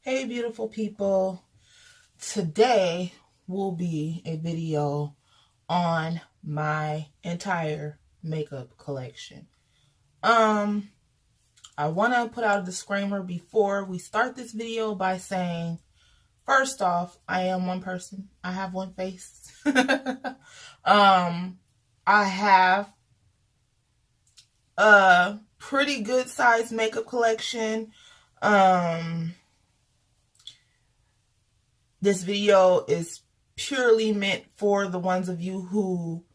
Hey beautiful people, today will be a video on my entire makeup collection. I want to put out a disclaimer before we start this video by saying, first off, I am one person. I have one face. I have a pretty good sized makeup collection. This video is purely meant for the ones of you who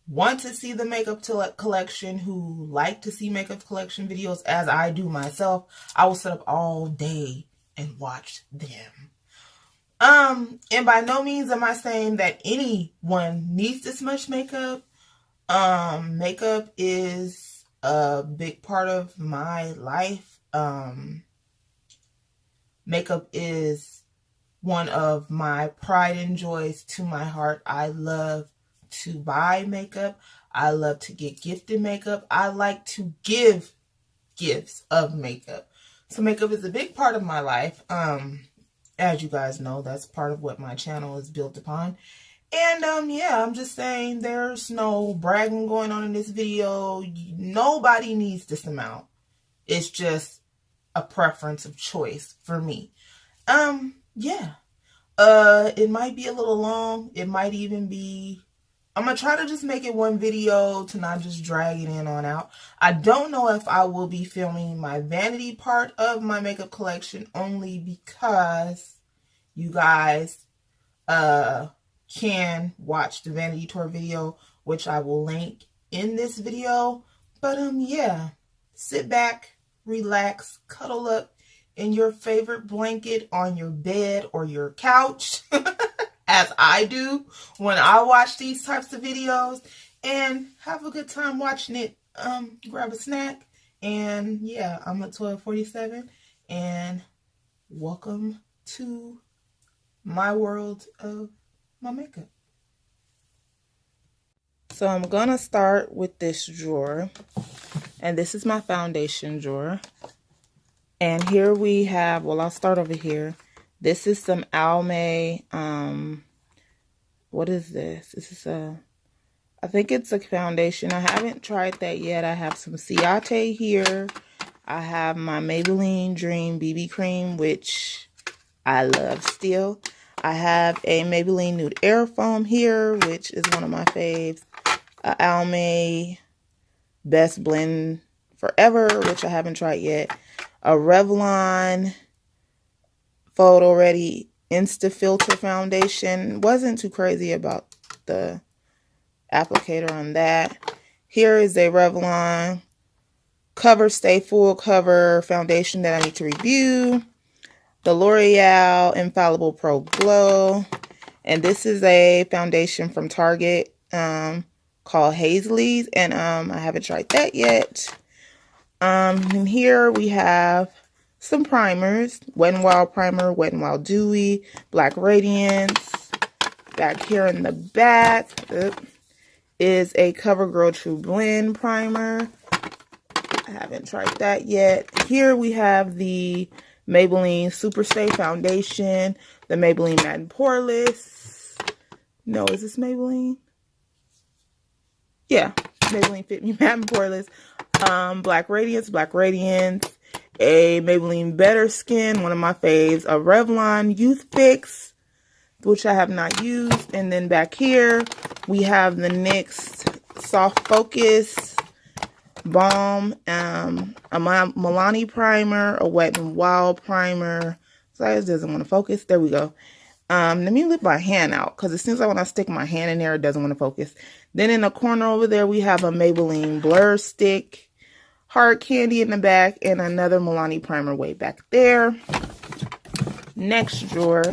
want to see the makeup collection, who like to see makeup collection videos as I do myself. I will sit up all day and watch them. And by no means am I saying that anyone needs this much makeup. Makeup is a big part of my life. Makeup is one of my pride and joys to my heart. I love to buy makeup. I love to get gifted makeup. I like to give gifts of makeup. So makeup is a big part of my life. As you guys know, that's part of what my channel is built upon. And yeah, I'm just saying there's no bragging going on in this video. Nobody needs this amount. It's just a preference of choice for me. Yeah. It might be a little long. It might even be, I'm gonna try to just make it one video to not just drag it in on out. I don't know if I will be filming my vanity part of my makeup collection, only because you guys can watch the vanity tour video, which I will link in this video. But yeah, sit back, relax, cuddle up in your favorite blanket on your bed or your couch, as I do when I watch these types of videos, and have a good time watching it. Grab a snack, and yeah, I'm at 12:47, and welcome to my world of my makeup. So I'm gonna start with this drawer, and this is my foundation drawer. And here we have, well, I'll start over here. This is some Almay, what is this? This is I think it's a foundation. I haven't tried that yet. I have some Ciate here. I have my Maybelline Dream BB Cream, which I love still. I have a Maybelline Nude Air Foam here, which is one of my faves. Almay Best Blend Forever, which I haven't tried yet. A Revlon Photo Ready Insta Filter Foundation. Wasn't too crazy about the applicator on that. Here is a Revlon Cover Stay Full Cover Foundation that I need to review. The L'Oreal Infallible Pro Glow. And this is a foundation from Target called Hazley's. And I haven't tried that yet. And here we have some primers. Wet n Wild Primer, Wet n Wild Dewy, Black Radiance. Back here in the back is a CoverGirl True Blend Primer. I haven't tried that yet. Here we have the Maybelline Superstay Foundation, the Maybelline Matte and Poreless. No, is this Maybelline? Yeah, Maybelline Fit Me Matte and Poreless. Black Radiance, a Maybelline Better Skin, one of my faves, a Revlon Youth Fix, which I have not used. And then back here, we have the NYX Soft Focus Balm, a Milani Primer, a Wet n Wild Primer. Sorry, it doesn't want to focus. There we go. Let me lift my hand out, because it seems like when I stick my hand in there, it doesn't want to focus. Then in the corner over there, we have a Maybelline Blur Stick, Hard Candy in the back, and another Milani primer way back there. Next drawer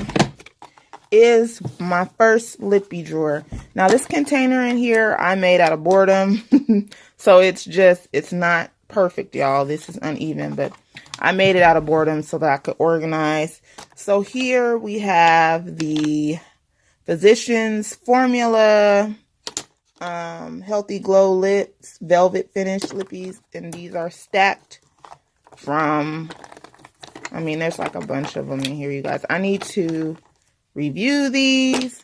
is my first lippy drawer. Now this container in here I made out of boredom. So it's not perfect, y'all. This is uneven, but I made it out of boredom so that I could organize. So here we have the Physicians Formula Healthy Glow Lips Velvet Finish Lippies, and these are stacked from I mean, there's like a bunch of them in here, you guys. I need to review these,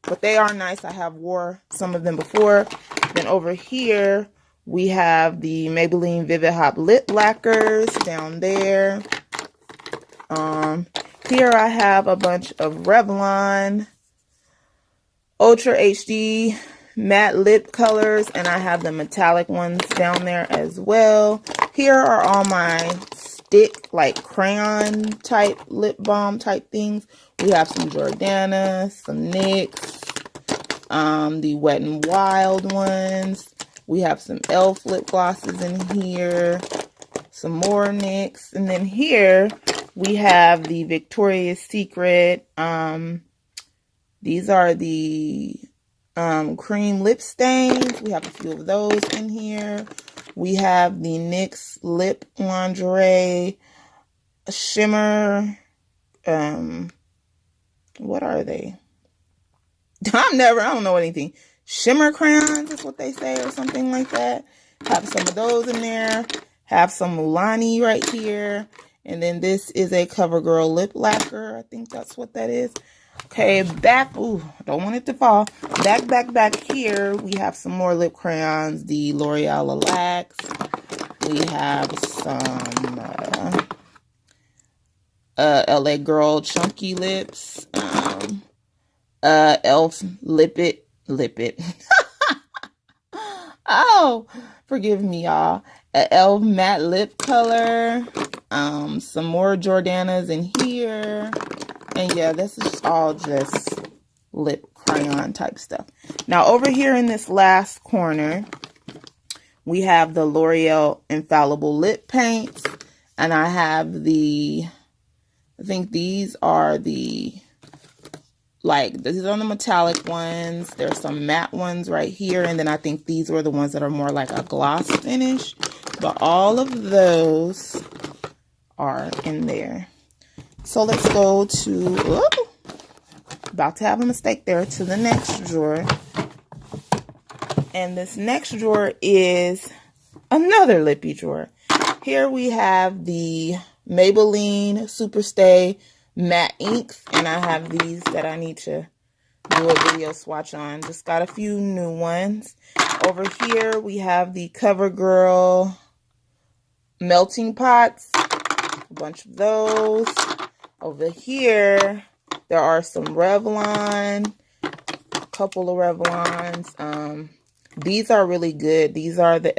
but they are nice. I have wore some of them before. Then over here, we have the Maybelline Vivid Hop Lip Lacquers down there. Here I have a bunch of Revlon Ultra HD matte lip colors, and I have the metallic ones down there as well. Here are all my stick, like crayon type lip balm type things. We have some Jordana, some NYX, the Wet n Wild ones. We have some e.l.f. lip glosses in here, some more NYX, and then here we have the Victoria's Secret. These are the cream lip stains. We have a few of those in here. We have the NYX Lip Lingerie Shimmer. What are they? I don't know anything. Shimmer crayons is what they say, or something like that. Have some of those in there. Have some Milani right here. And then this is a CoverGirl lip lacquer. I think that's what that is. Okay, back. Ooh, don't want it to fall. Back here, we have some more lip crayons. The L'Oreal Lilacs. We have some LA Girl Chunky Lips. e.l.f. Lip It. Oh, forgive me, y'all. e.l.f. Matte Lip Color. Some more Jordanas in here. And yeah, this is all just lip crayon type stuff. Now, over here in this last corner, we have the L'Oreal Infallible Lip Paints. And I have I think these are these are the metallic ones. There's some matte ones right here. And then I think these were the ones that are more like a gloss finish. But all of those are in there. So let's go to, about to have a mistake there, to the next drawer. And this next drawer is another lippy drawer. Here we have the Maybelline Superstay Matte Inks. And I have these that I need to do a video swatch on. Just got a few new ones. Over here we have the CoverGirl Melting Pots. A bunch of those. Over here, there are some Revlon, a couple of Revlons. These are really good. These are the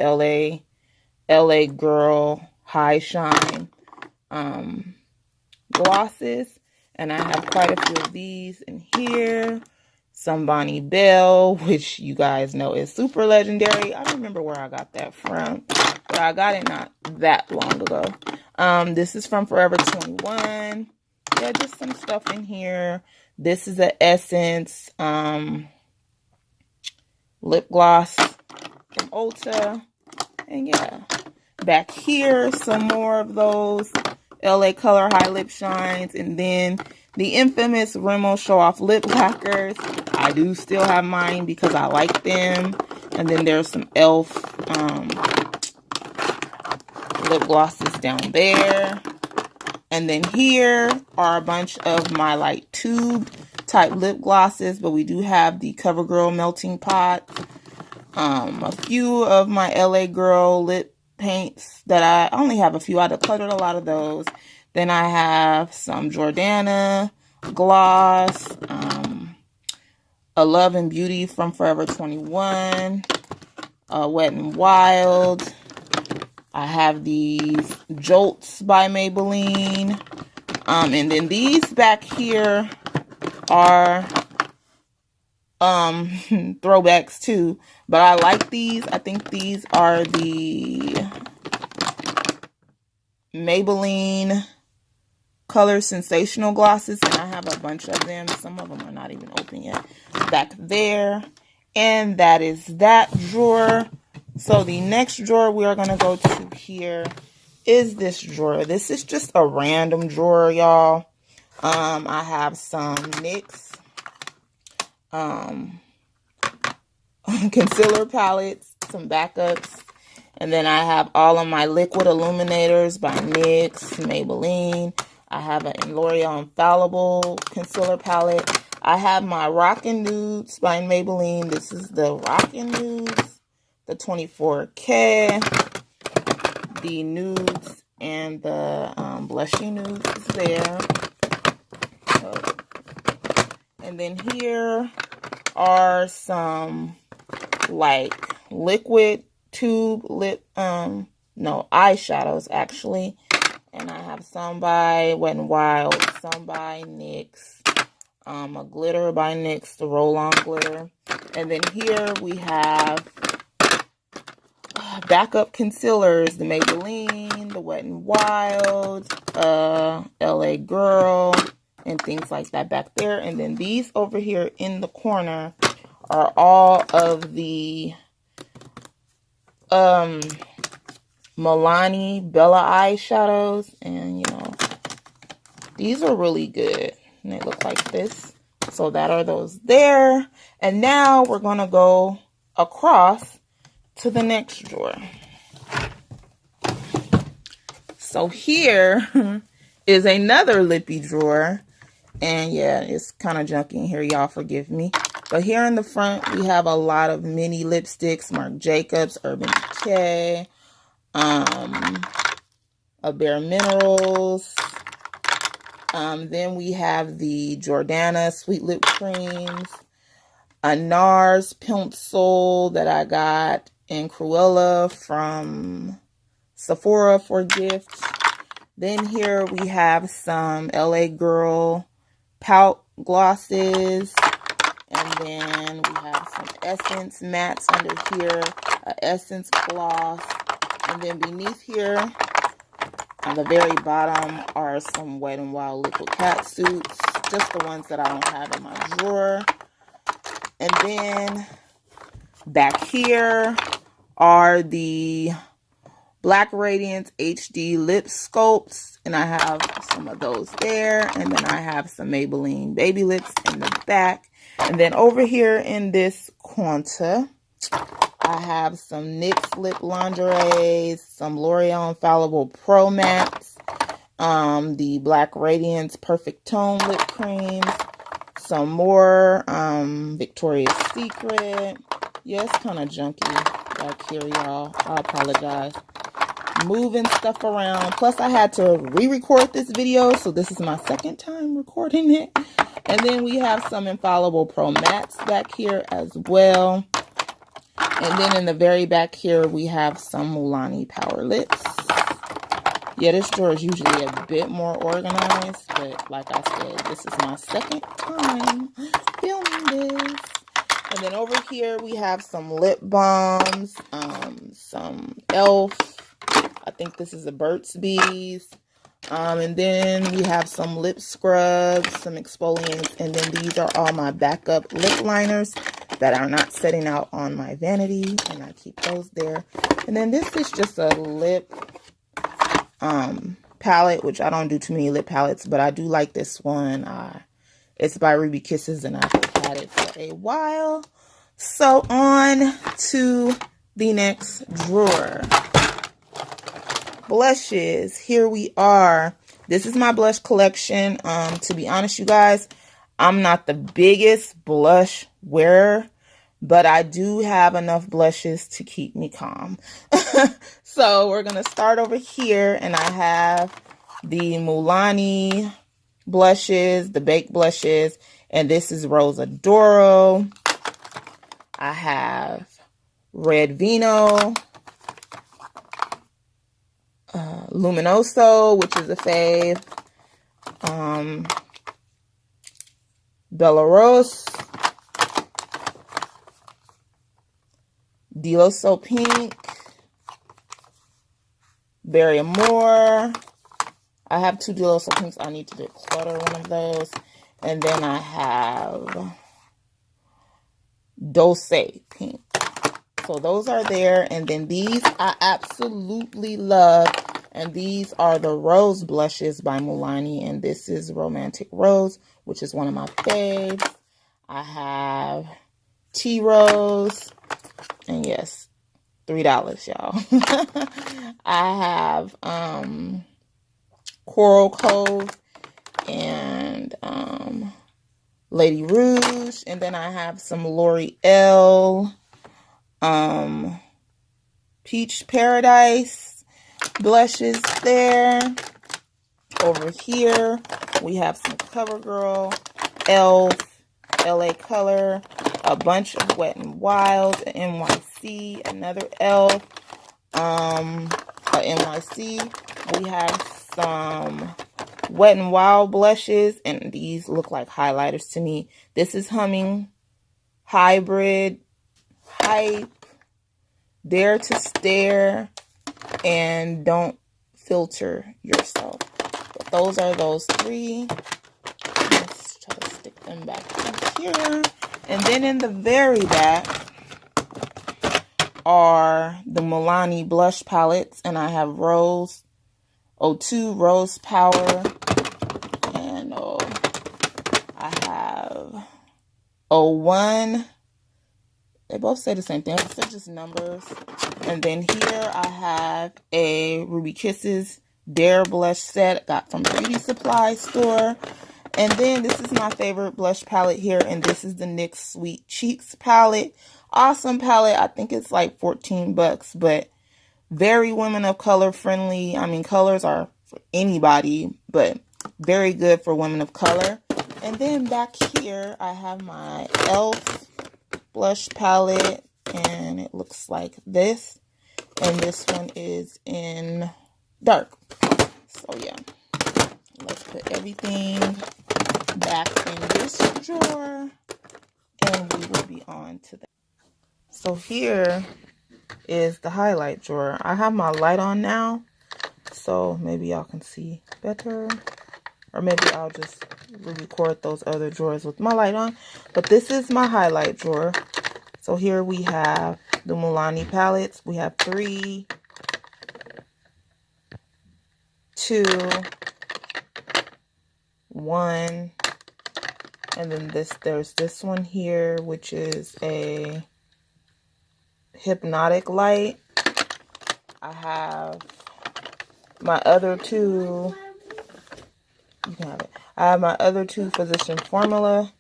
LA Girl High Shine glosses. And I have quite a few of these in here. Some Bonnie Bell, which you guys know is super legendary. I don't remember where I got that from, but I got it not that long ago. This is from Forever 21. Yeah, just some stuff in here. This is an Essence lip gloss from Ulta. And yeah, back here, some more of those LA Color High Lip Shines. And then the infamous Rimmel Show Off Lip Lacquers. I do still have mine because I like them. And then there's some e.l.f. lip glosses down there. And then here are a bunch of my like tube type lip glosses, but we do have the CoverGirl Melting Pot. A few of my LA Girl lip paints that I only have a few. I decluttered a lot of those. Then I have some Jordana gloss, a Love and Beauty from Forever 21, Wet n Wild. I have these Jolts by Maybelline. And then these back here are throwbacks too. But I like these. I think these are the Maybelline Color Sensational glosses. And I have a bunch of them. Some of them are not even open yet. Back there. And that is that drawer. So the next drawer we are going to go to here is this drawer. This is just a random drawer, y'all. I have some NYX concealer palettes, some backups, and then I have all of my liquid illuminators by NYX, Maybelline. I have an L'Oreal Infallible concealer palette. I have my Rockin' Nudes by Maybelline. This is the Rockin' Nudes, the 24K, the nudes, and the blushy nudes is there. And then here are some like liquid tube lip, no, eyeshadows actually. And I have some by Wet n Wild, some by NYX, a glitter by NYX, the roll-on glitter. And then here we have backup concealers, the Maybelline, the Wet n Wild, LA Girl, and things like that back there. And then these over here in the corner are all of the Milani Bella eyeshadows, and you know, these are really good, and they look like this. So that are those there. And now we're gonna go across to the next drawer. So here is another lippy drawer, and yeah, it's kind of junky in here, y'all forgive me. But here in the front we have a lot of mini lipsticks, Marc Jacobs, Urban Decay, a Bare Minerals. Then we have the Jordana Sweet Lip Creams, a NARS Pencil that I got in Cruella from Sephora for gifts. Then here we have some LA Girl Pout Glosses. And then we have some Essence mattes under here, a Essence gloss. And then beneath here, on the very bottom, are some Wet n Wild liquid cat suits, just the ones that I don't have in my drawer. And then back here are the Black Radiance HD lip sculpts, and I have some of those there. And then I have some Maybelline baby lips in the back. And then over here in this Quanta, I have some NYX lip lingeries, some L'Oreal Infallible Pro Mattes, the Black Radiance Perfect Tone lip creams, some more Victoria's Secret. Yeah, it's kind of junky back here, y'all. I apologize. Moving stuff around. Plus, I had to re-record this video, so this is my second time recording it. And then we have some Infallible Pro Mattes back here as well. And then in the very back here, we have some Milani Power Lips. Yeah, this drawer is usually a bit more organized, but like I said, this is my second time filming this. And then over here, we have some lip balms, some e.l.f. I think this is a Burt's Bees. And then we have some lip scrubs, some exfoliants, and then these are all my backup lip liners that are not setting out on my vanity, and I keep those there. And then this is just a lip palette, which I don't do too many lip palettes, but I do like this one. It's by Ruby Kisses, and I've had it for a while. So on to the next drawer. Blushes. Here we are. This is my blush collection. To be honest, you guys, I'm not the biggest blush wearer, but I do have enough blushes to keep me calm. So we're going to start over here, and I have the Milani blushes, the baked blushes, and this is Rosa Doro. I have Red Vino, Luminoso, which is a fave, Bella Rose, Diloso Pink, Berry Amore. I have two Diloso Pinks. I need to declutter one of those. And then I have Dulce Pink. So those are there. And then these I absolutely love. And these are the Rose blushes by Milani. And this is Romantic Rose, which is one of my faves. I have Tea Rose. And yes, $3, y'all. I have Coral Cove. and Lady Rouge. And then I have some L'Oreal Peach Paradise blushes there. Over here, we have some CoverGirl, e.l.f., LA Color, a bunch of Wet n Wild, NYC, another e.l.f., NYC. We have some Wet n Wild blushes, and these look like highlighters to me. This is Humming, Hybrid, Hype, Dare to Stare, and Don't Filter Yourself. But those are those three. Let's try to stick them back in here. And then in the very back are the Milani blush palettes. And I have Rose 02 Rose Power. And I have 01. They both say the same thing. They're just numbers. And then here I have a Ruby Kisses Dare blush set. Got from Beauty Supply store. And then this is my favorite blush palette here. And this is the NYX Sweet Cheeks palette. Awesome palette. I think it's like 14 bucks. But very women of color friendly. I mean, colors are for anybody. But very good for women of color. And then back here I have my e.l.f. blush palette, and it looks like this, and this one is in dark. So yeah, let's put everything back in this drawer, and we will be on to that. So here is the highlight drawer. I have my light on now, so maybe y'all can see better, or maybe I'll just record those other drawers with my light on. But this is my highlight drawer. So here we have the Milani palettes. We have 3, 2, 1, and then there's this one here, which is a hypnotic light. I have my other 2. You can have it. I have my other 2 Physician Formula.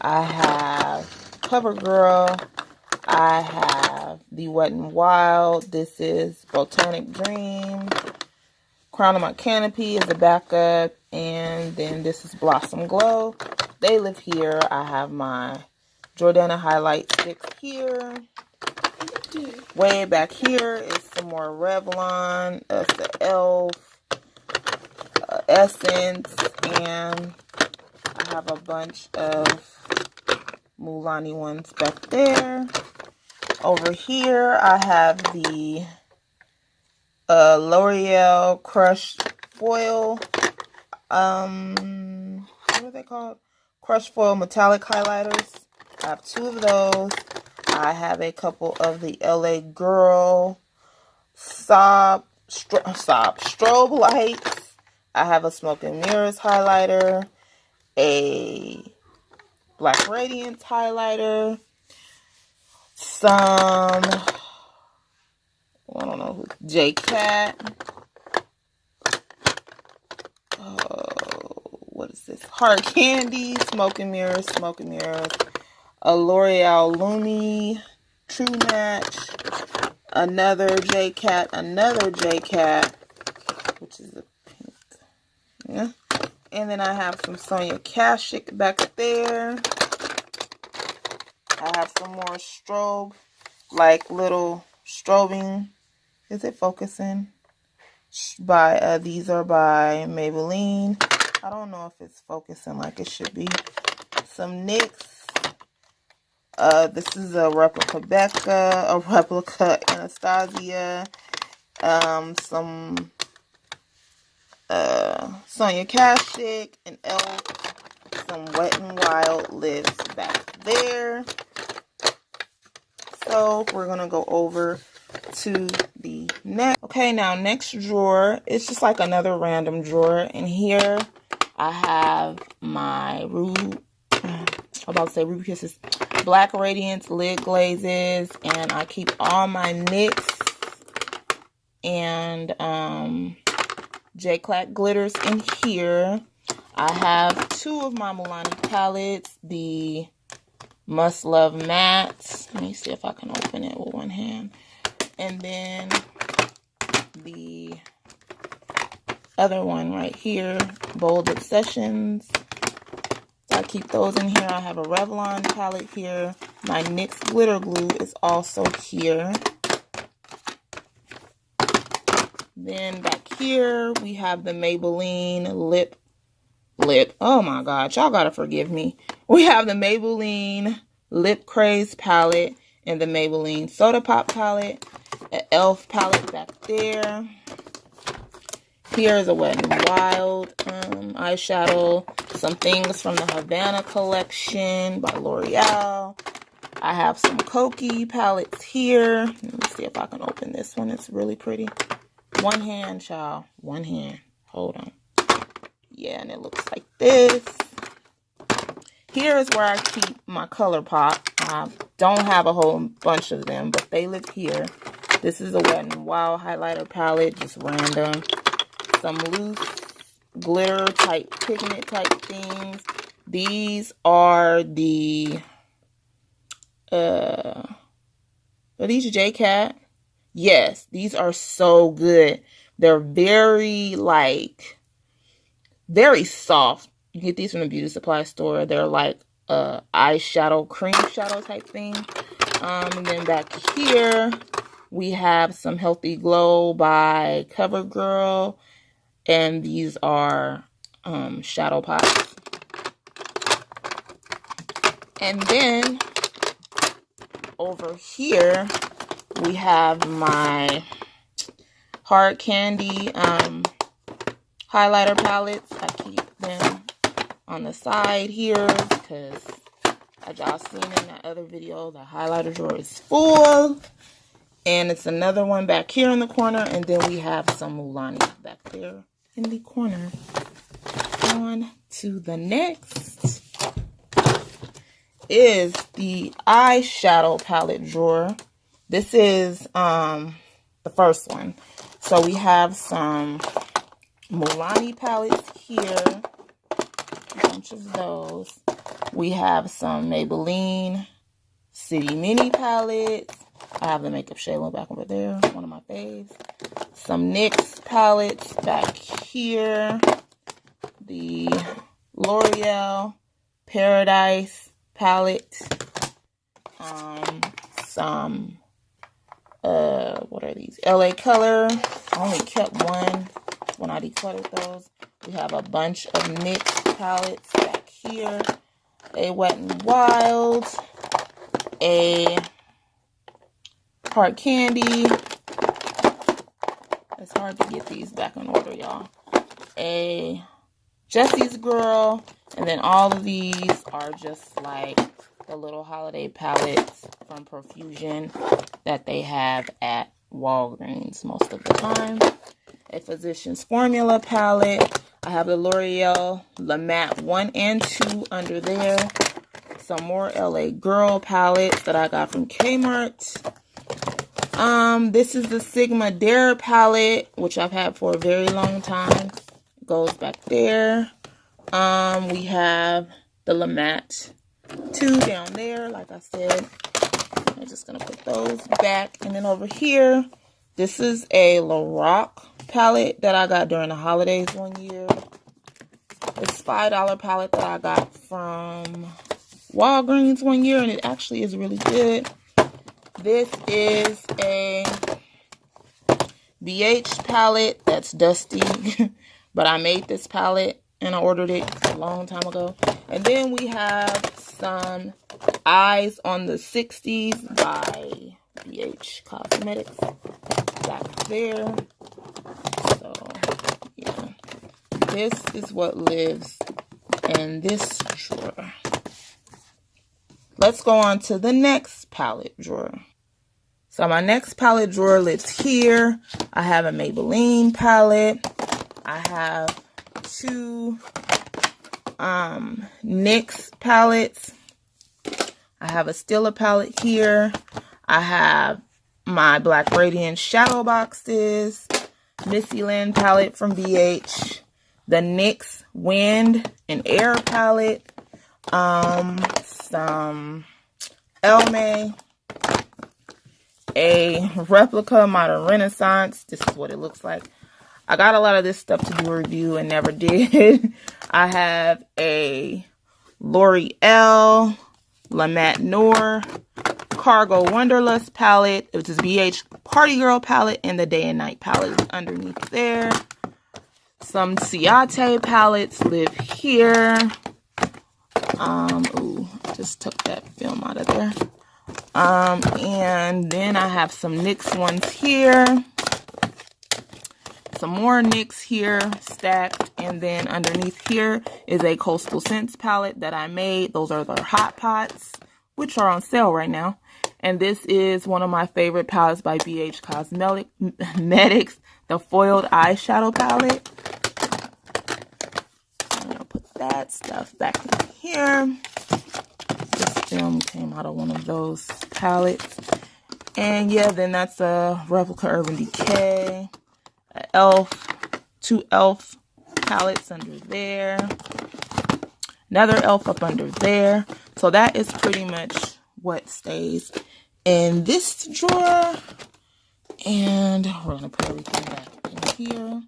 I have CoverGirl. I have the Wet n Wild. This is Botanic Dream. Crown of My Canopy is a backup. And then this is Blossom Glow. They live here. I have my Jordana highlight sticks here. Way back here is some more Revlon. That's the e.l.f. Essence. And I have a bunch of Milani ones back there. Over here, I have the L'Oreal Crush Foil. What are they called? Crush Foil Metallic Highlighters. I have 2 of those. I have a couple of the LA Girl strobe lights. I have a Smoke and Mirrors highlighter. A Black Radiance highlighter. Some, I don't know who, J-Cat. What is this? Hard Candy, Smoke and Mirrors. A L'Oreal Lumi True Match. Another J-Cat, which is a pink. Yeah. And then I have some Sonia Kashuk back there. I have some more strobe, like little strobing. Is it focusing? These are by Maybelline. I don't know if it's focusing like it should be. Some NYX. This is a replica Becca, a replica Anastasia. Some Sonia Kashuk, and e.l.f. Some Wet n Wild lives back there. So we're gonna go over to the next. Okay, now next drawer. It's just like another random drawer. And here I have my Ruby Kisses Black Radiance lid glazes, and I keep all my NYX and J-Clack glitters in here. I have two of my Milani palettes, the Must Love Mattes. Let me see if I can open it with one hand. And then the other one right here, Bold Obsessions. So I keep those in here. I have a Revlon palette here. My NYX glitter glue is also here. Then back here, we have the Maybelline lip. Oh my God, y'all gotta forgive me. We have the Maybelline Lip Craze palette and the Maybelline Soda Pop palette. An e.l.f. palette back there. Here is a Wet n Wild eyeshadow. Some things from the Havana collection by L'Oreal. I have some Kokie palettes here. Let me see if I can open this one. It's really pretty. One hand, child. One hand. Hold on. Yeah, and it looks like this. Here is where I keep my ColourPop. I don't have a whole bunch of them, but they live here. This is a Wet n Wild highlighter palette, just random. Some loose glitter type, pigment type things. These are the, are these J-Cat? Yes, these are so good. They're very, like, very soft. You get these from the beauty supply store. They're like eyeshadow, cream shadow type thing. And then back here, we have some Healthy Glow by CoverGirl. And these are shadow pots. And then over here, we have my Hard Candy highlighter palettes. I keep them on the side here because, as y'all seen in that other video, the highlighter drawer is full. And it's another one back here in the corner. And then we have some Milani back there in the corner. On to the next is the eyeshadow palette drawer. This is the first one. So we have some Milani palettes here. A bunch of those. We have some Maybelline City Mini palettes. I have the Makeup Shalo back over there, one of my faves. Some NYX palettes back here. The L'Oreal Paradise palette. Some, what are these? LA Color. I only kept one when I decluttered those. We have a bunch of NYX palettes back here. A Wet n Wild. A Hard Candy. It's hard to get these back in order, y'all. A Jessie's Girl. And then all of these are just like the little holiday palettes from Profusion that they have at Walgreens most of the time. A Physicians Formula palette. I have the L'Oreal La Matte 1 and 2 under there. Some more LA Girl palettes that I got from Kmart. This is the Sigma Dare palette, which I've had for a very long time. It goes back there. We have the La Matte 2 down there, like I said. I'm just going to put those back. And then over here, this is a Lorac palette that I got during the holidays one year. It's $5 palette that I got from Walgreens one year, and it actually is really good. This is a BH palette that's dusty, but I made this palette and I ordered it a long time ago. And then we have some Eyes on the 60s by BH Cosmetics back there. So, yeah. This is what lives in this drawer. Let's go on to the next palette drawer. So my next palette drawer lives here. I have a Maybelline palette. I have two NYX palettes. I have a Stila palette here. I have my Black Radiance shadow boxes. Missy Lynn palette from BH. the NYX Wind and Air palette, some Elme, a replica Modern Renaissance. This is what it looks like. I got a lot of this stuff to do a review and never did. I have a L'Oreal La Mat Noir Cargo Wanderlust palette, which is BH Party Girl palette, and the Day and Night palette is underneath there. Some Ciate palettes live here. Ooh, just took that film out of there. And then I have some NYX ones here. Some more NYX here stacked. And then underneath here is a Coastal Scents palette that I made. Those are the Hot Pots, which are on sale right now. And this is one of my favorite palettes by BH Cosmetics, the Foiled Eyeshadow palette. I'm going to put that stuff back in here. This film came out of one of those palettes. And yeah, then that's a replica Urban Decay, a Elf, 2 Elf palettes under there, another Elf up under there. So that is pretty much what stays in this drawer. And we're going to put everything back in here.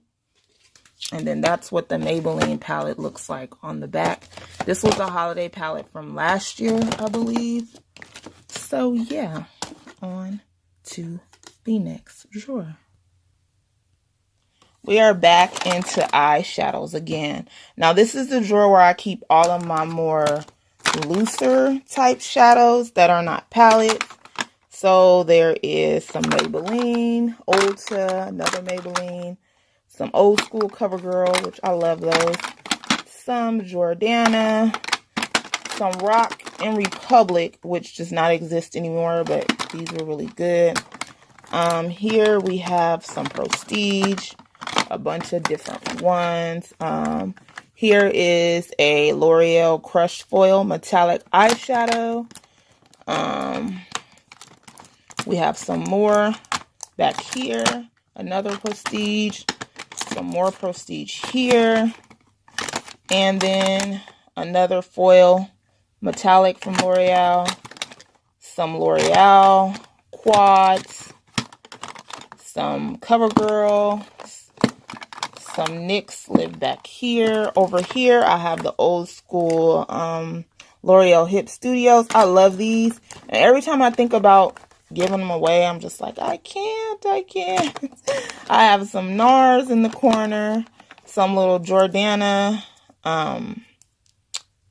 And then that's what the Maybelline palette looks like on the back. This was a holiday palette from last year, I believe. So yeah, on to the next drawer. We are back into eyeshadows again. Now this is the drawer where I keep all of my more looser type shadows that are not palettes. So there is some Maybelline, Ulta, another Maybelline, some old school CoverGirl, which I love those, some Jordana, some Rock and Republic, which does not exist anymore, but these were really good. Here we have some Prestige, a bunch of different ones. Here is a L'Oreal Crush Foil Metallic Eyeshadow. We have some more back here, another Prestige, some more Prestige here, and then another foil metallic from L'Oreal, some L'Oreal quads, some CoverGirl, some NYX live back here. Over here I have the old school L'Oreal Hip Studios. I love these, and every time I think about giving them away, I'm just like, I can't. I have some NARS in the corner, some little Jordana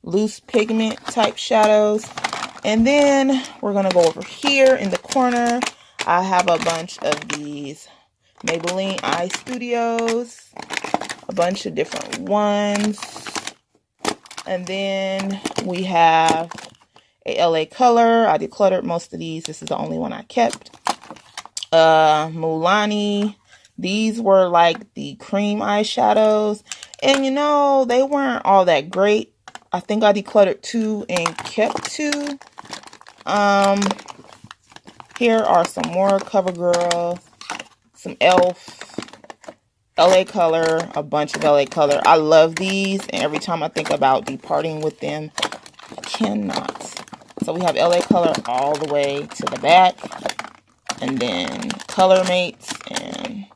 loose pigment type shadows, and then we're gonna go over here in the corner. I have a bunch of these Maybelline Eye Studios, a bunch of different ones, and then we have a LA Color. I decluttered most of these. This is the only one I kept. Mulani. These were like the cream eyeshadows, and you know, they weren't all that great. I think I decluttered 2 and kept 2. Here are some more CoverGirl, some Elf, LA Color, a bunch of LA Color. I love these, and every time I think about departing with them, I cannot. So we have LA Color all the way to the back, and then Color Mates and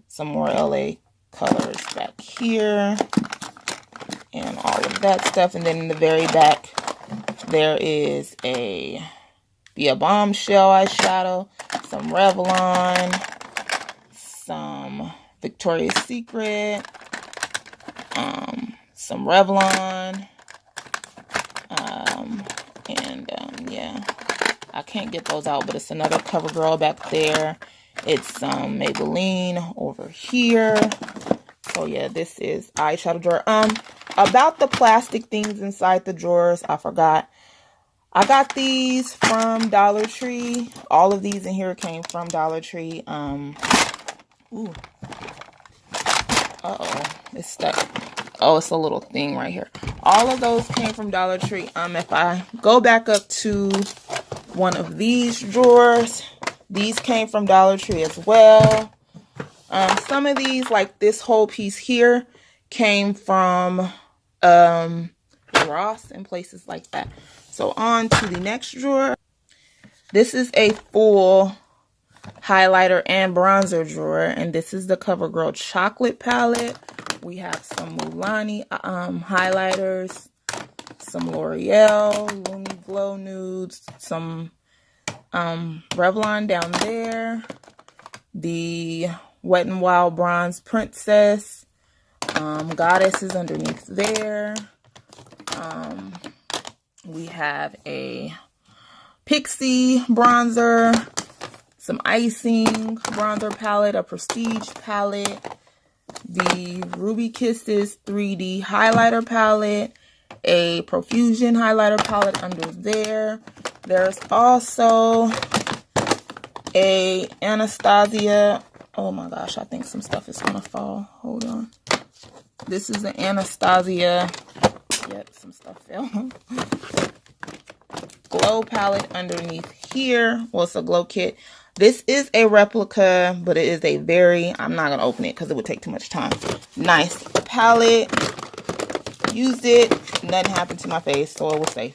some more LA Colors back here, and all of that stuff. And then in the very back, there is a Bombshell eyeshadow, some Revlon, some Victoria's Secret, some Revlon, yeah, I can't get those out, but it's another CoverGirl back there. It's some Maybelline over here. So yeah, this is eyeshadow drawer. About the plastic things inside the drawers, I forgot. I got these from Dollar Tree. All of these in here came from Dollar Tree. Ooh. Uh-oh, it's stuck. Oh, it's a little thing right here. All of those came from Dollar Tree. If I go back up to one of these drawers, these came from Dollar Tree as well. Some of these, like this whole piece here, came from Ross and places like that. So on to the next drawer. This is a full highlighter and bronzer drawer, and this is the CoverGirl chocolate palette. We have some Milani highlighters, some L'Oreal Lumi Glow Nudes, some Revlon down there, the Wet n Wild Bronze Princess, Goddess is underneath there. We have a Pixie bronzer, some icing bronzer palette, a prestige palette, the Ruby Kisses 3D highlighter palette, a Profusion highlighter palette under there. There's also a Anastasia. Oh my gosh, I think some stuff is gonna fall. Hold on. This is the Anastasia. Yep, some stuff fell. Glow palette underneath here. Well, it's a glow kit. This is a replica, but it is a very, I'm not going to open it because it would take too much time. Nice palette. Used it. Nothing happened to my face, so it was safe.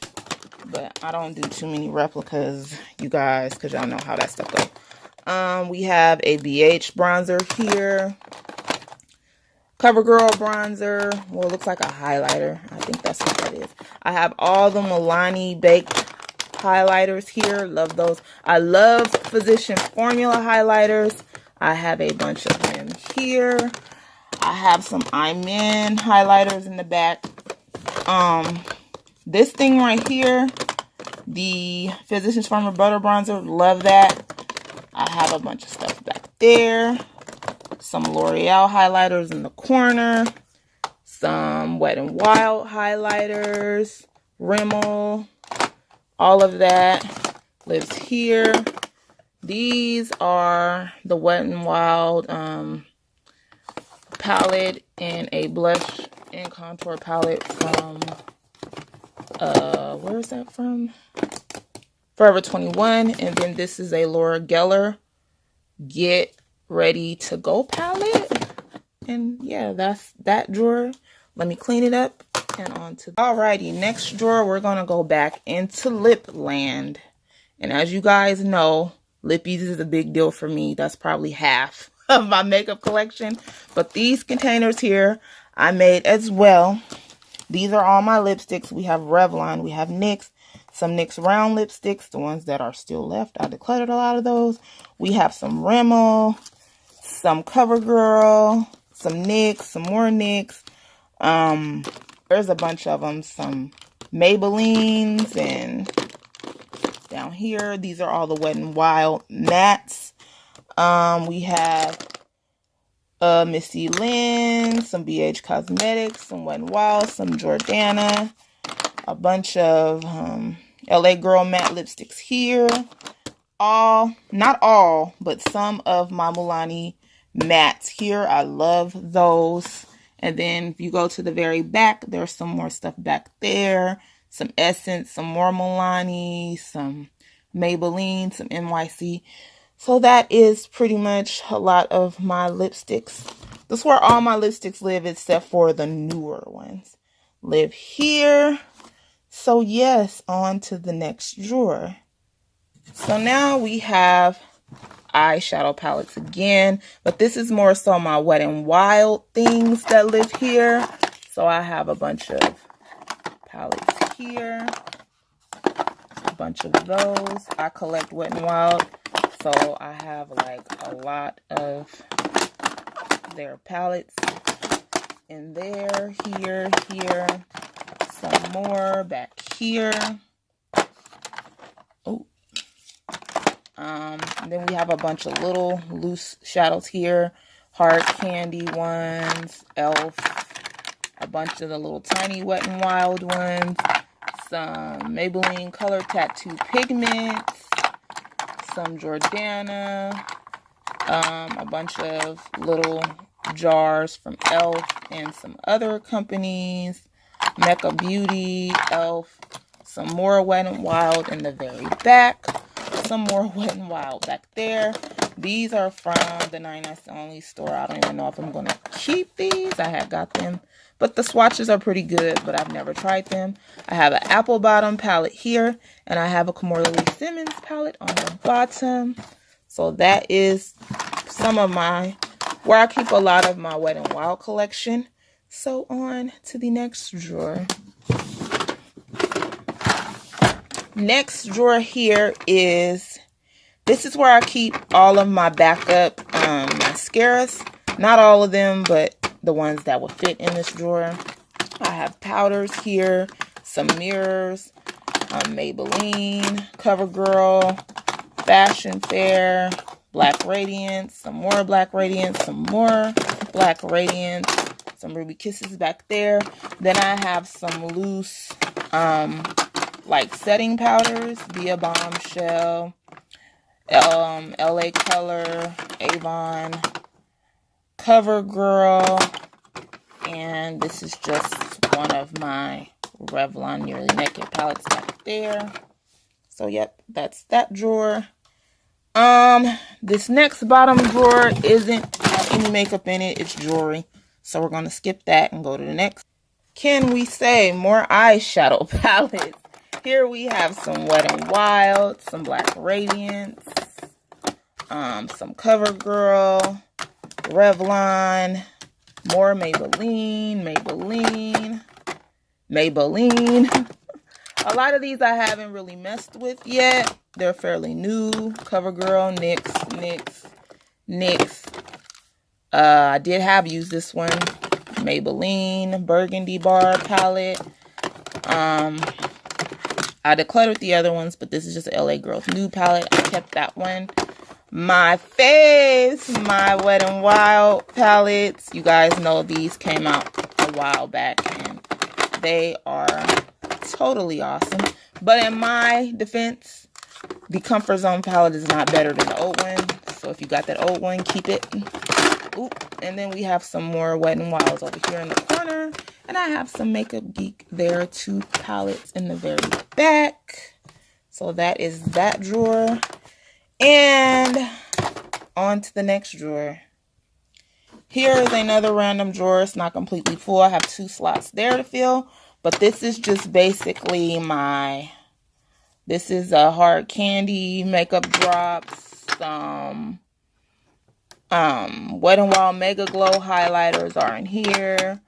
But I don't do too many replicas, you guys, because y'all know how that stuff goes. We have a BH bronzer here. CoverGirl bronzer. Well, it looks like a highlighter. I think that's what that is. I have all the Milani baked highlighters here. Love those. I love Physician Formula highlighters. I have a bunch of them here. I have some I'm In highlighters in the back. This thing right here, the Physicians Formula Butter Bronzer. Love that. I have a bunch of stuff back there. Some L'Oreal highlighters in the corner. Some Wet n Wild highlighters. Rimmel. All of that lives here. These are the Wet n Wild palette and a blush and contour palette from, where is that from? Forever 21. And then this is a Laura Geller Get Ready to Go palette. And yeah, that's that drawer. Let me clean it up. And on to alrighty, next drawer, we're gonna go back into lip land. And as you guys know, lippies is a big deal for me. That's probably half of my makeup collection. But these containers here I made as well. These are all my lipsticks. We have Revlon, we have NYX, some NYX round lipsticks, the ones that are still left. I decluttered a lot of those. We have some Rimmel, some CoverGirl, some NYX, some more NYX. There's a bunch of them. Some Maybellines, and down here, these are all the Wet n Wild mattes. We have Missy Lynn, some BH Cosmetics, some Wet n Wild, some Jordana, a bunch of LA Girl matte lipsticks here. Not all, but some of my Milani mattes here. I love those. And then if you go to the very back, there's some more stuff back there. Some Essence, some more Milani, some Maybelline, some NYC. So that is pretty much a lot of my lipsticks. This is where all my lipsticks live, except for the newer ones. Live here. So yes, on to the next drawer. So now we have eyeshadow palettes again, but this is more so my Wet n Wild things that live here. So I have a bunch of palettes here, a bunch of those. I collect Wet n Wild, so I have like a lot of their palettes in there, here, some more back here. And then we have a bunch of little loose shadows here. Hard candy ones, Elf, a bunch of the little tiny Wet n Wild ones, some Maybelline Color Tattoo Pigments, some Jordana, a bunch of little jars from Elf and some other companies, Mecca Beauty, Elf, some more Wet n Wild in the very back. Some more Wet n Wild back there. These are from the 99 Only store. I don't even know if I'm going to keep these. I had got them. But the swatches are pretty good, but I've never tried them. I have an apple bottom palette here. And I have a Kimora Lee Simmons palette on the bottom. So that is some of where I keep a lot of my Wet n Wild collection. So on to the next drawer. Next drawer here is, this is where I keep all of my backup mascaras. Not all of them, but the ones that will fit in this drawer. I have powders here, some mirrors, Maybelline, CoverGirl, Fashion Fair, Black Radiance, some more Black Radiance, some more Black Radiance, some Ruby Kisses back there. Then I have some loose, like setting powders, Via Bombshell, LA Color, Avon, CoverGirl, and this is just one of my Revlon Nearly Naked palettes back there. So yep, that's that drawer. This next bottom drawer isn't have any makeup in it, it's jewelry. So we're gonna skip that and go to the next. Can we say more eyeshadow palettes? Here we have some Wet n Wild, some Black Radiance, some CoverGirl, Revlon, more Maybelline. A lot of these I haven't really messed with yet. They're fairly new. CoverGirl, NYX. I did have used this one. Maybelline Burgundy Bar palette. I decluttered the other ones, but this is just LA Girls Nude palette. I kept that one. My faves, my Wet n Wild palettes. You guys know these came out a while back, and they are totally awesome. But in my defense, the Comfort Zone palette is not better than the old one. So if you got that old one, keep it. Oop. And then we have some more Wet n Wilds over here in the corner. And I have some Makeup Geek there, 2 palettes in the very back. So that is that drawer. And on to the next drawer. Here is another random drawer. It's not completely full. I have 2 slots there to fill. But this is just basically this is a hard candy makeup drops. Some Wet n Wild Mega Glow highlighters are in here.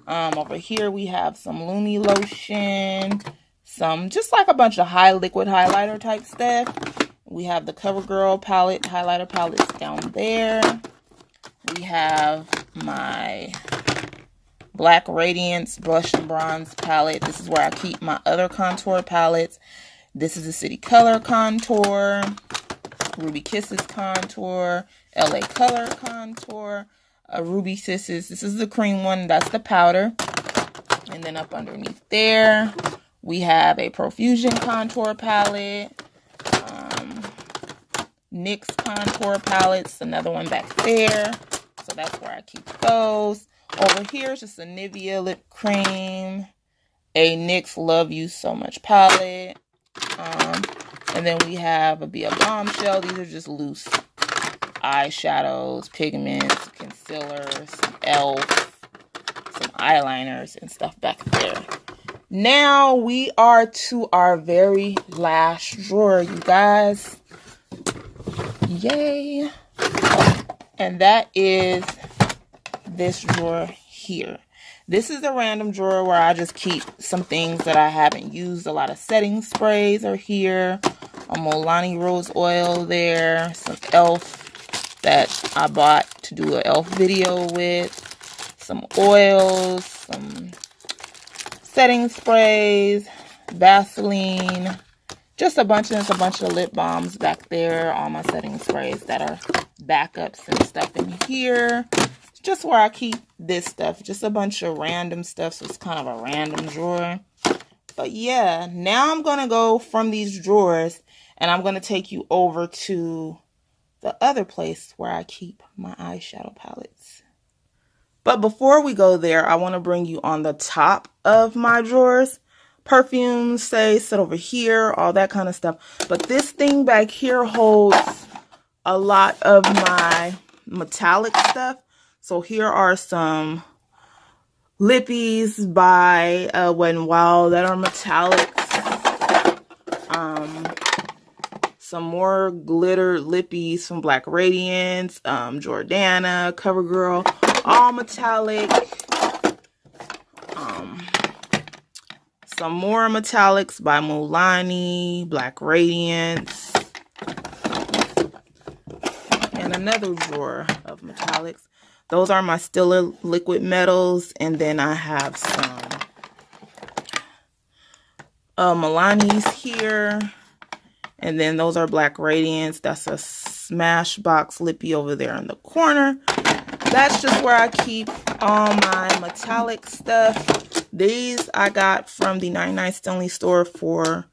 Over here we have some Lumi lotion. Some just like a bunch of high liquid highlighter type stuff. We have the CoverGirl palette, highlighter palettes down there. We have my Black Radiance Blush and Bronze palette. This is where I keep my other contour palettes. This is a City Color contour, Ruby Kisses contour, LA Color contour, Ruby Kisses. This is the cream one. That's the powder. And then up underneath there, we have a Profusion contour palette. NYX contour palettes, another one back there. So that's where I keep those. Over here is just a Nivea lip cream, a NYX Love You So Much palette. And then we have a Via Bombshell. These are just loose eyeshadows, pigments, concealers, some e.l.f., some eyeliners and stuff back there. Now we are to our very last drawer, you guys. Yay. And that is this drawer here. This is a random drawer where I just keep some things that I haven't used. A lot of setting sprays are here. A Milani Rose Oil there. Some e.l.f. that I bought to do an e.l.f. video with. Some oils. Some setting sprays. Vaseline. Just a bunch of lip balms back there. All my setting sprays that are backups and stuff in here. It's just where I keep this stuff. Just a bunch of random stuff. So it's kind of a random drawer. But yeah, now I'm going to go from these drawers and I'm going to take you over to the other place where I keep my eyeshadow palettes. But before we go there, I want to bring you on the top of my drawers. Perfumes, say, sit over here, all that kind of stuff. But this thing back here holds a lot of my metallic stuff. So here are some lippies by Wet n Wild that are metallics. Some more glitter lippies from Black Radiance, Jordana, CoverGirl, all metallic. Some more metallics by Mulani, Black Radiance, and another drawer of metallics. Those are my Stila liquid metals, and then I have some Milani's here. And then those are Black Radiance. That's a Smashbox lippy over there in the corner. That's just where I keep all my metallic stuff. These I got from the 99 Stanley store for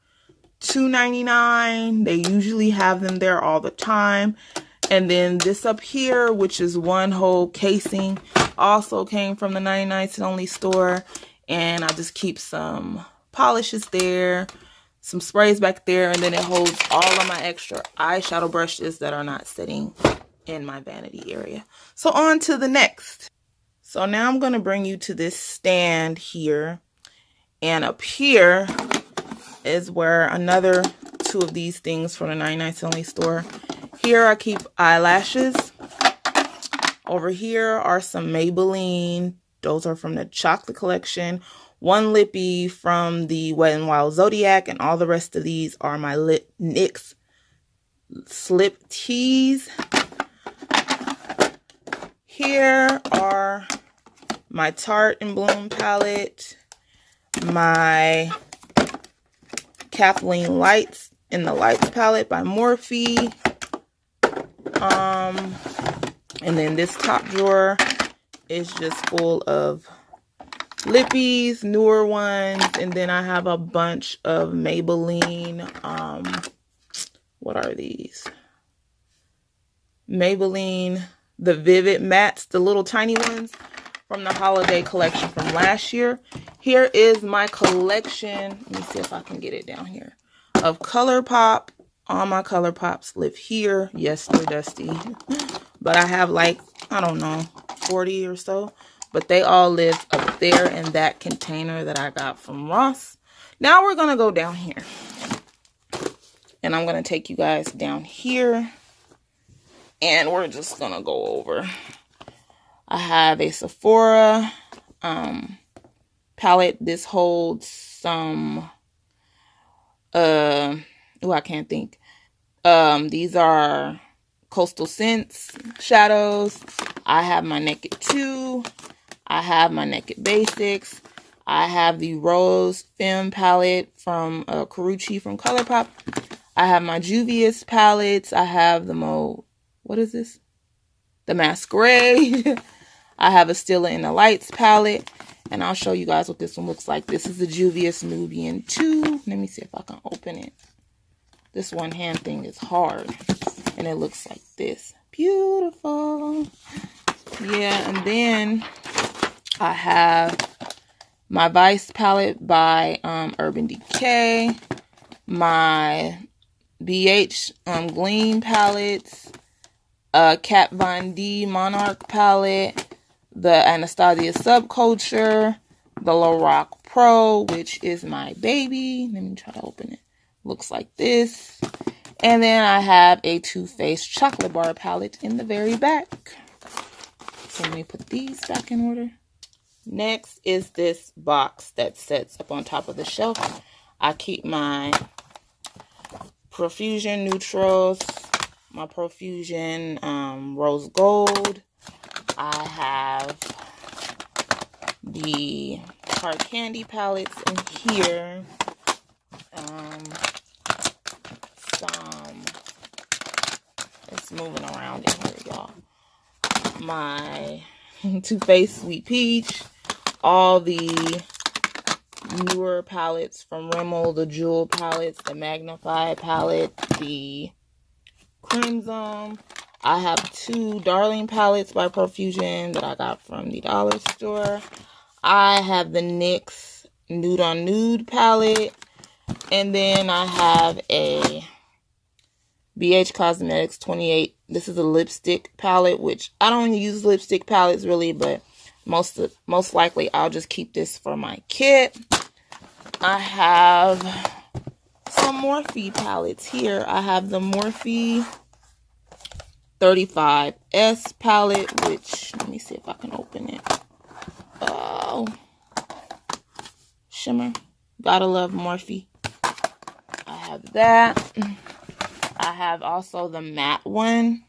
$2.99. They usually have them there all the time. And then this up here, which is one whole casing, also came from the 99 Stanley store. And I just keep some polishes there, some sprays back there, and then it holds all of my extra eyeshadow brushes that are not sitting in my vanity area. So on to the next. So now I'm going to bring you to this stand here. And up here is where another two of these things from the 99 Stanley store. Here I keep eyelashes. Over here are some Maybelline. Those are from the chocolate collection. One lippy from the Wet n Wild Zodiac, and all the rest of these are my NYX slip tees. Here are my Tarte and Bloom palette, my Kathleen Lights in the Lights palette by Morphe, and then this top drawer is just full of lippies, newer ones, and then I have a bunch of Maybelline, what are these? Maybelline, the Vivid Mattes, the little tiny ones from the holiday collection from last year. Here is my collection, let me see if I can get it down here, of ColourPop. All my ColourPops live here. Yes, they're dusty, but I have like, I don't know, 40 or so. But they all live up there in that container that I got from Ross. Now we're going to go down here. And I'm going to take you guys down here. And we're just going to go over. I have a Sephora palette. This holds some, I can't think. These are Coastal Scents shadows. I have my Naked 2. I have my Naked Basics. I have the Rose Femme palette from Carucci from ColourPop. I have my Juvia's palettes. I have the what is this? The Masquerade. I have a Stila in the Lights palette. And I'll show you guys what this one looks like. This is the Juvia's Nubian 2. Let me see if I can open it. This one hand thing is hard. And it looks like this. Beautiful. Yeah, and then I have my Vice palette by Urban Decay, my BH Gleam palettes, Kat Von D Monarch palette, the Anastasia Subculture, the Lorac Pro, which is my baby. Let me try to open it. Looks like this. And then I have a Too Faced Chocolate Bar palette in the very back. So let me put these back in order. Next is this box that sits up on top of the shelf. I keep my Profusion Neutrals, my Profusion Rose Gold. I have the Hard Candy palettes in here. It's moving around in here, y'all. My Too Faced Sweet Peach. All the newer palettes from Rimmel, the Jewel palettes, the Magnify palette, the Crimson. I have two Darling palettes by Profusion that I got from the dollar store. I have the NYX Nude on Nude palette. And then I have a BH Cosmetics 28. This is a lipstick palette, which I don't use lipstick palettes really, but most likely I'll just keep this for my kit. I have some Morphe palettes here. I have the Morphe 35S palette, which, let me see if I can open it. Oh, shimmer. Gotta love Morphe. I have that. I have also the matte one.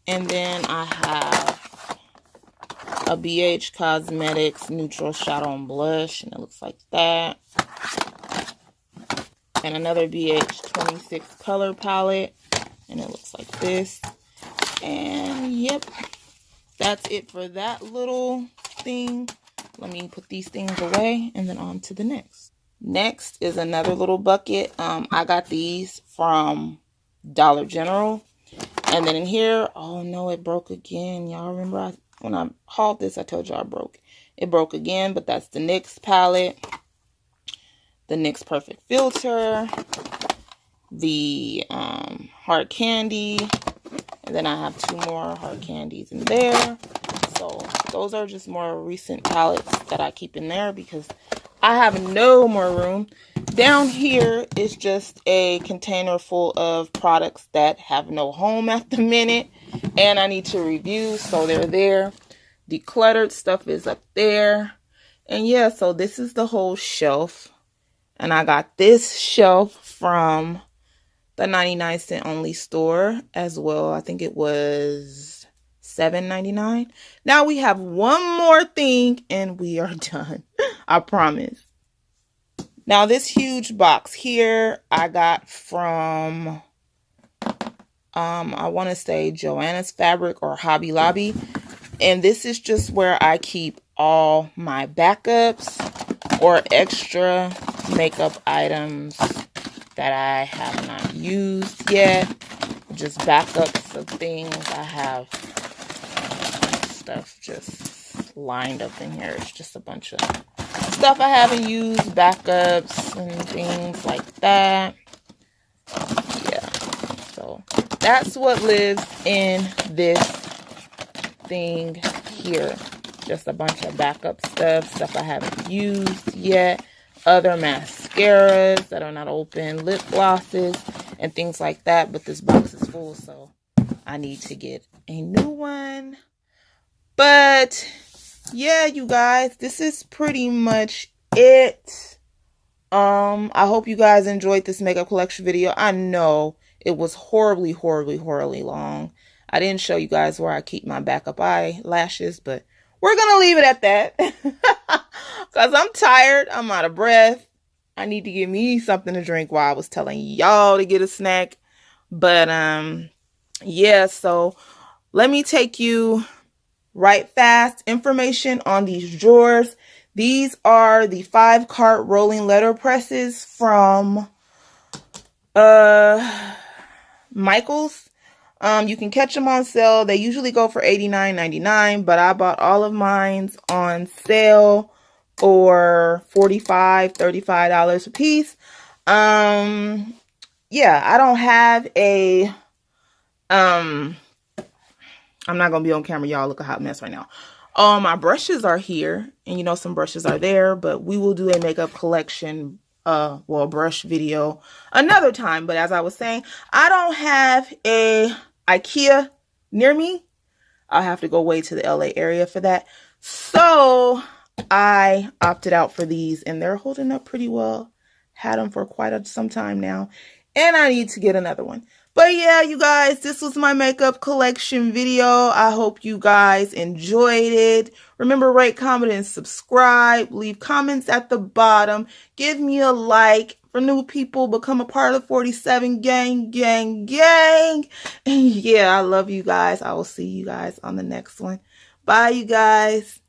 And then I have a BH Cosmetics Neutral Shadow and Blush. And it looks like that. And another BH 26 color palette. And it looks like this. And yep, that's it for that little thing. Let me put these things away and then on to the next. Next is another little bucket. I got these from Dollar General. And then in here, oh no, it broke again. Y'all remember when I hauled this, I told y'all it broke again, but that's the NYX palette, the NYX Perfect Filter, the hard candy, and then I have 2 more hard candies in there. So those are just more recent palettes that I keep in there because I have no more room. Down here is just a container full of products that have no home at the minute and I need to review, so they're there. Decluttered stuff is up there. And yeah, so this is the whole shelf. And I got this shelf from the 99-cent only store as well. I think it was $7.99. Now we have one more thing and we are done. I promise. Now this huge box here I got from I want to say Joanna's Fabric or Hobby Lobby. And this is just where I keep all my backups or extra makeup items that I have not used yet. Just backups of things. I have stuff just lined up in here. It's just a bunch of stuff I haven't used, backups and things like that. Yeah, so that's what lives in this thing here. Just a bunch of backup stuff I haven't used yet, other mascaras that are not open, lip glosses and things like that. But this box is full, so I need to get a new one. But yeah, you guys, this is pretty much it. I hope you guys enjoyed this makeup collection video. I know it was horribly long. I didn't show you guys where I keep my backup eyelashes, but we're gonna leave it at that. Because I'm tired, I'm out of breath. I need to get me something to drink while I was telling y'all to get a snack. But yeah, so let me take you right fast information on these drawers. These are the 5-cart rolling letter presses from Michaels. You can catch them on sale. They usually go for $89.99, but I bought all of mine on sale for $45, $35 a piece. Yeah, I don't have a I'm not going to be on camera, y'all. Look a hot mess right now. My brushes are here, and you know some brushes are there, but we will do a makeup collection, well, brush video another time. But as I was saying, I don't have a IKEA near me. I'll have to go way to the LA area for that. So I opted out for these, and they're holding up pretty well. Had them for quite some time now, and I need to get another one. But yeah, you guys, this was my makeup collection video. I hope you guys enjoyed it. Remember, rate, comment, and subscribe. Leave comments at the bottom. Give me a like. For new people, become a part of the 47 gang. And yeah, I love you guys. I will see you guys on the next one. Bye, you guys.